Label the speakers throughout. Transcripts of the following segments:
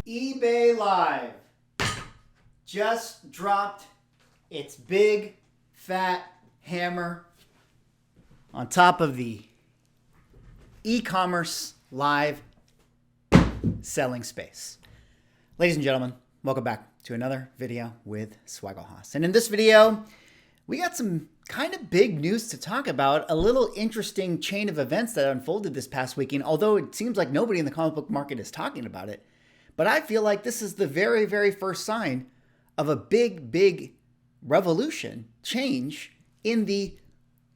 Speaker 1: eBay Live just dropped its big fat hammer on top of the e-commerce live selling space. Ladies and gentlemen, welcome back to another video with Swaggle. And in this video, we got some kind of big news to talk about, a little interesting chain of events that unfolded this past weekend, although it seems like nobody in the comic book market is talking about it. But I feel like this is the very, very first sign of a big revolution, change in the,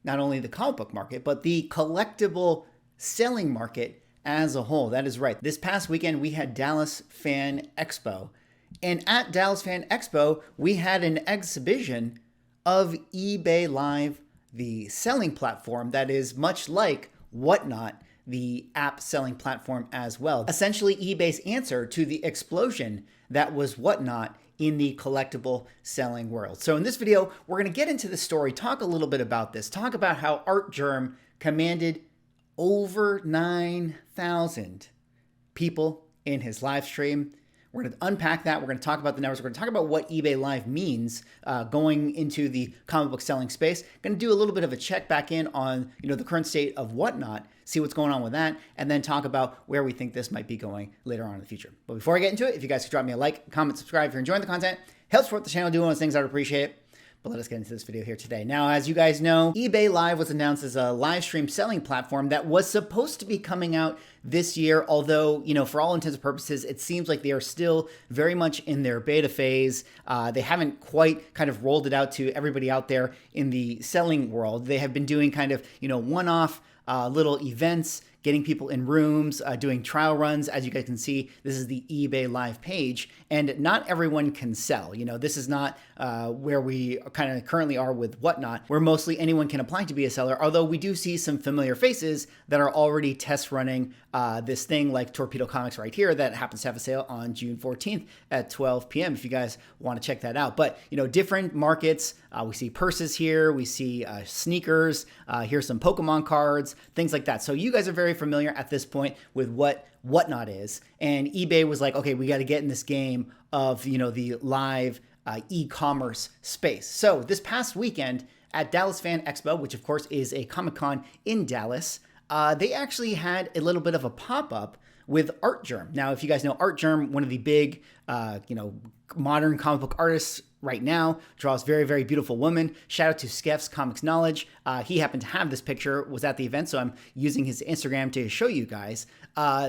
Speaker 1: not only the comic book market, but the collectible selling market as a whole. That is right. This past weekend, we had Dallas Fan Expo. And at Dallas Fan Expo, we had an exhibition of eBay Live, the selling platform that is much like Whatnot, the app selling platform as well. Essentially eBay's answer to the explosion that was Whatnot in the collectible selling world. So in this video, we're going to get into the story, talk a little bit about this, talk about how ARTGERM commanded over 9,000 people in his live stream. We're going to unpack that. We're going to talk about the numbers. We're going to talk about what eBay Live means going into the comic book selling space. Going to do a little bit of a check back in on the current state of Whatnot, see what's going on with that, and then talk about where we think this might be going later on in the future. But before I get into it, if you guys could drop me a like, comment, subscribe if you're enjoying the content, help support the channel, do one of those things, I'd appreciate it. But let us get into this video here today. Now, as you guys know, eBay Live was announced as a live stream selling platform that was supposed to be coming out this year, although, for all intents and purposes, it seems like they are still very much in their beta phase. They haven't quite kind of rolled it out to everybody out there in the selling world. They have been doing kind of, one-off little events, getting people in rooms, doing trial runs. As you guys can see, this is the eBay Live page, and not everyone can sell. This is not where we kind of currently are with Whatnot, where mostly anyone can apply to be a seller, although we do see some familiar faces that are already test running this thing, like Torpedo Comics right here that happens to have a sale on June 14th at 12 p.m. if you guys want to check that out. But, different markets, we see purses here, we see sneakers, here's some Pokemon cards, things like that. So you guys are very familiar at this point with what Whatnot is. And eBay was like, okay, we got to get in this game of, the live e-commerce space. So this past weekend at Dallas Fan Expo, which of course is a Comic-Con in Dallas, they actually had a little bit of a pop-up with ARTGERM. Now, if you guys know ARTGERM, one of the big, modern comic book artists right now, draws very beautiful women. Shout out to Skeff's Comics Knowledge. He happened to have this picture, was at the event, so I'm using his Instagram to show you guys.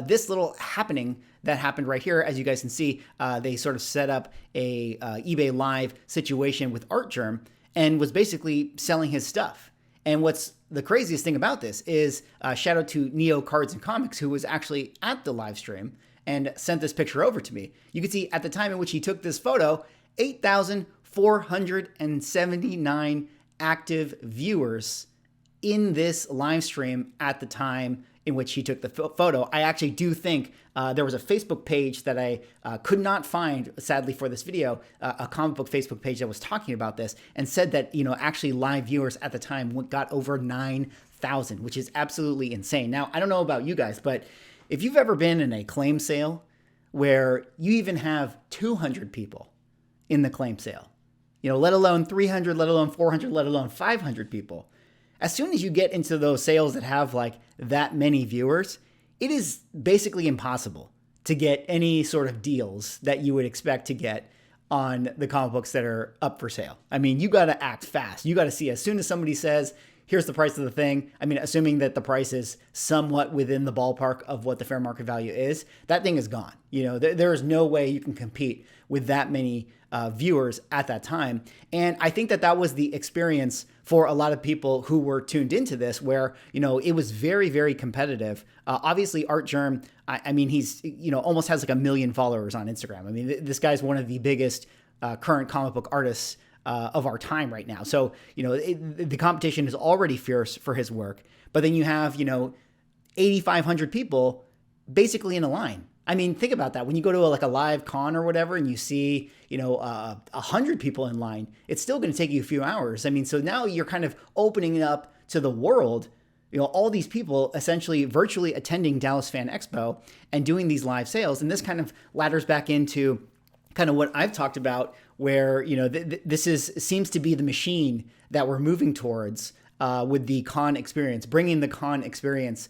Speaker 1: This little happening that happened right here, as you guys can see, they sort of set up a eBay Live situation with ARTGERM and was basically selling his stuff. And what's the craziest thing about this is shout out to Neo Cards and Comics, who was actually at the live stream and sent this picture over to me. You can see at the time in which he took this photo, 8,479 active viewers in this live stream at the time in which he took the photo. I actually do think there was a Facebook page that I could not find, sadly, for this video, a comic book Facebook page that was talking about this and said that, actually live viewers at the time got over 9,000, which is absolutely insane. Now, I don't know about you guys, but if you've ever been in a claim sale where you even have 200 people in the claim sale, let alone 300, let alone 400, let alone 500 people, as soon as you get into those sales that have like that many viewers, it is basically impossible to get any sort of deals that you would expect to get on the comic books that are up for sale. I mean, you got to act fast. You got to see as soon as somebody says, here's the price of the thing. I mean, assuming that the price is somewhat within the ballpark of what the fair market value is, that thing is gone. There is no way you can compete with that many viewers at that time. And I think that was the experience for a lot of people who were tuned into this, where, it was very competitive. Obviously, ARTGERM, I mean, he's, almost has like 1 million followers on Instagram. I mean, this guy's one of the biggest current comic book artists of our time right now. So, the competition is already fierce for his work. But then you have, 8,500 people basically in a line. I mean, think about that. When you go to a live con or whatever, and you see, 100 people in line, it's still going to take you a few hours. I mean, so now you're kind of opening it up to the world all these people essentially virtually attending Dallas Fan Expo and doing these live sales. And this kind of ladders back into kind of what I've talked about, where, this seems to be the machine that we're moving towards with the con experience, bringing the con experience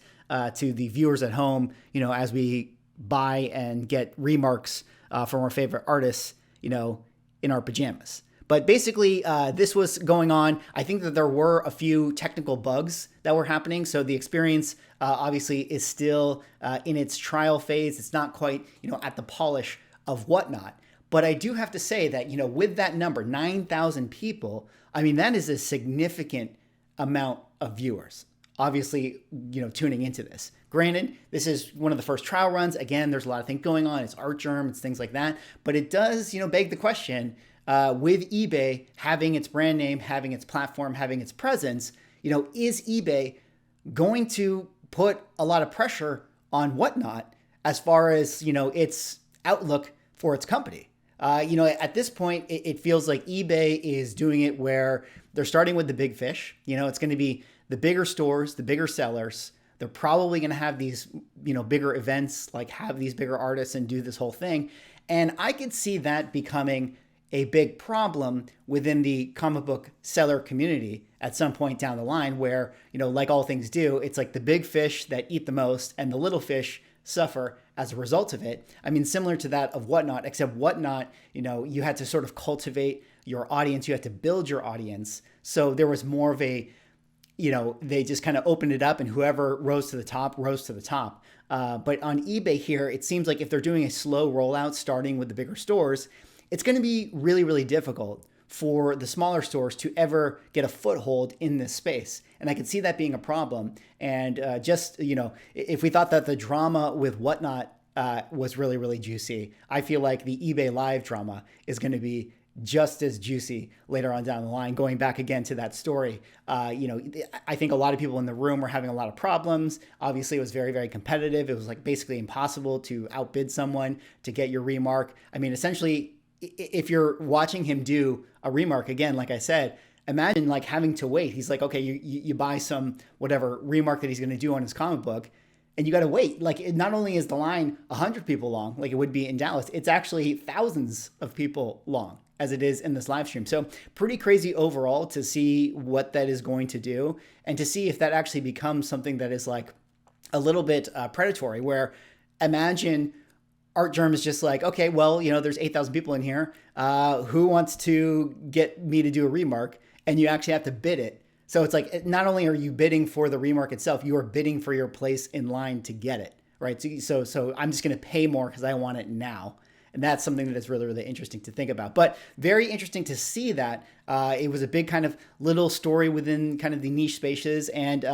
Speaker 1: to the viewers at home, as we buy and get remarks from our favorite artists, in our pajamas. But basically, this was going on. I think that there were a few technical bugs that were happening. So the experience obviously is still in its trial phase. It's not quite, at the polish of Whatnot. But I do have to say that, with that number, 9,000 people, I mean, that is a significant amount of viewers, obviously, tuning into this. Granted, this is one of the first trial runs. Again, there's a lot of things going on. It's ARTGERM, it's things like that. But it does, beg the question, with eBay having its brand name, having its platform, having its presence, is eBay going to put a lot of pressure on Whatnot as far as, its outlook for its company? At this point, it feels like eBay is doing it where they're starting with the big fish. It's going to be the bigger stores, the bigger sellers. They're probably going to have these, bigger events, like have these bigger artists and do this whole thing. And I could see that becoming a big problem within the comic book seller community at some point down the line where, like all things do, it's like the big fish that eat the most and the little fish suffer as a result of it. I mean, similar to that of Whatnot, except Whatnot, you had to sort of cultivate your audience. You had to build your audience. So there was more of a, they just kind of opened it up and whoever rose to the top, rose to the top. But on eBay here, it seems like if they're doing a slow rollout, starting with the bigger stores, it's going to be really, really difficult for the smaller stores to ever get a foothold in this space. And I could see that being a problem. And if we thought that the drama with Whatnot was really, really juicy, I feel like the eBay Live drama is going to be just as juicy later on down the line. Going back again to that story, I think a lot of people in the room were having a lot of problems. Obviously, it was very, very competitive. It was like basically impossible to outbid someone to get your remark. I mean, essentially, if you're watching him do a remark, again, like I said, imagine like having to wait. He's like, okay, you buy some whatever remark that he's going to do on his comic book, and you got to wait. Like, not only is the line 100 people long, like it would be in Dallas, it's actually thousands of people long as it is in this live stream. So pretty crazy overall to see what that is going to do and to see if that actually becomes something that is like a little bit predatory, where imagine ARTGERM is just like, okay, well, there's 8,000 people in here. Who wants to get me to do a remark? And you actually have to bid it. So it's like, not only are you bidding for the remark itself, you are bidding for your place in line to get it, right? So I'm just going to pay more because I want it now. And that's something that is really, really interesting to think about. But very interesting to see that it was a big kind of little story within kind of the niche spaces. And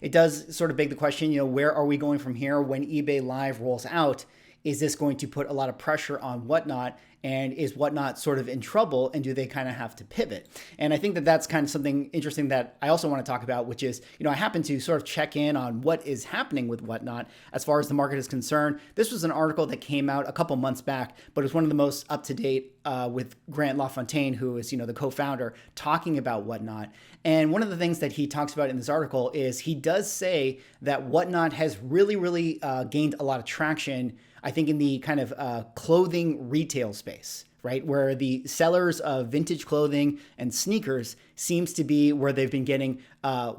Speaker 1: it does sort of beg the question, where are we going from here when eBay Live rolls out? Is this going to put a lot of pressure on Whatnot? And is Whatnot sort of in trouble? And do they kind of have to pivot? And I think that that's kind of something interesting that I also want to talk about, which is, I happen to sort of check in on what is happening with Whatnot as far as the market is concerned. This was an article that came out a couple months back, but it's one of the most up-to-date with Grant LaFontaine, who is, the co-founder, talking about Whatnot. And one of the things that he talks about in this article is he does say that Whatnot has really, really gained a lot of traction, I think, in the kind of clothing retail space, right? Where the sellers of vintage clothing and sneakers seems to be where they've been getting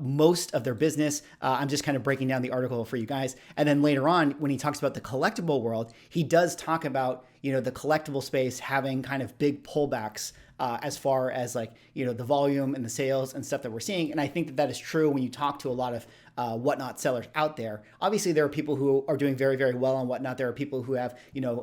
Speaker 1: most of their business. I'm just kind of breaking down the article for you guys. And then later on, when he talks about the collectible world, he does talk about, the collectible space having kind of big pullbacks as far as like, the volume and the sales and stuff that we're seeing. And I think that that is true when you talk to a lot of Whatnot sellers out there. Obviously, there are people who are doing very, very well on Whatnot. There are people who have,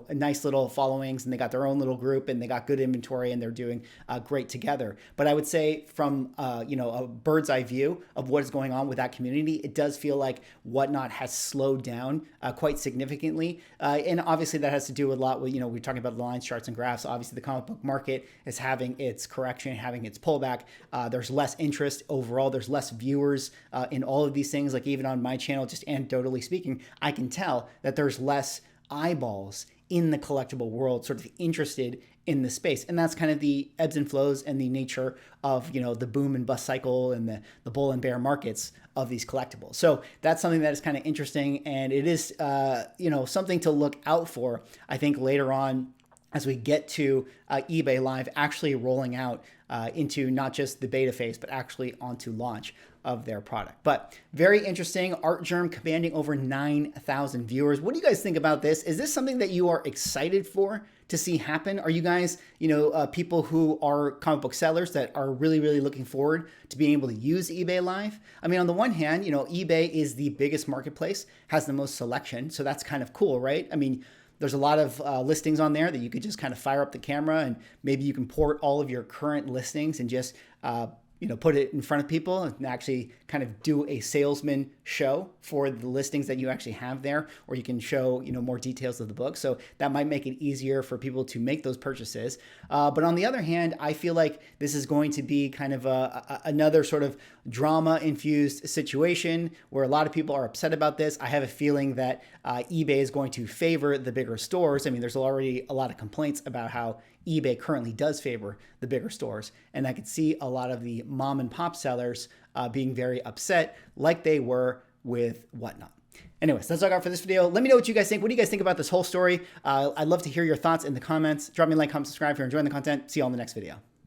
Speaker 1: nice little followings and they got their own little group and they got good inventory and they're doing great together. But I would say from, a bird's eye view of what is going on with that community, it does feel like Whatnot has slowed down quite significantly. And obviously that has to do with a lot with, we're talking about the lines, charts, and graphs. Obviously, the comic book market is having its correction, having its pullback. There's less interest overall. There's less viewers in all of these things. Like even on my channel, just anecdotally speaking, I can tell that there's less eyeballs in the collectible world sort of interested in the space. And that's kind of the ebbs and flows and the nature of, you know, the boom and bust cycle and the bull and bear markets of these collectibles. So that's something that is kind of interesting, and it is, you know, something to look out for, I think, later on as we get to eBay Live actually rolling out into not just the beta phase, but actually onto launch of their product. But very interesting. ARTGERM commanding over 9,000 viewers. What do you guys think about this? Is this something that you are excited for to see happen? Are you guys, you know, people who are comic book sellers that are really, really looking forward to being able to use eBay Live? I mean, on the one hand, you know, eBay is the biggest marketplace, has the most selection. So that's kind of cool, right? I mean, there's a lot of listings on there that you could just kind of fire up the camera, and maybe you can port all of your current listings and just you know, put it in front of people and actually kind of do a salesman show for the listings that you actually have there, or you can show, you know, more details of the book. So that might make it easier for people to make those purchases. But on the other hand, I feel like this is going to be kind of another sort of drama-infused situation where a lot of people are upset about this. I have a feeling that eBay is going to favor the bigger stores. I mean, there's already a lot of complaints about how eBay currently does favor the bigger stores. And I could see a lot of the mom and pop sellers being very upset like they were with Whatnot. Anyways, that's all I got for this video. Let me know what you guys think. What do you guys think about this whole story? I'd love to hear your thoughts in the comments. Drop me a like, comment, subscribe if you're enjoying the content. See you all in the next video.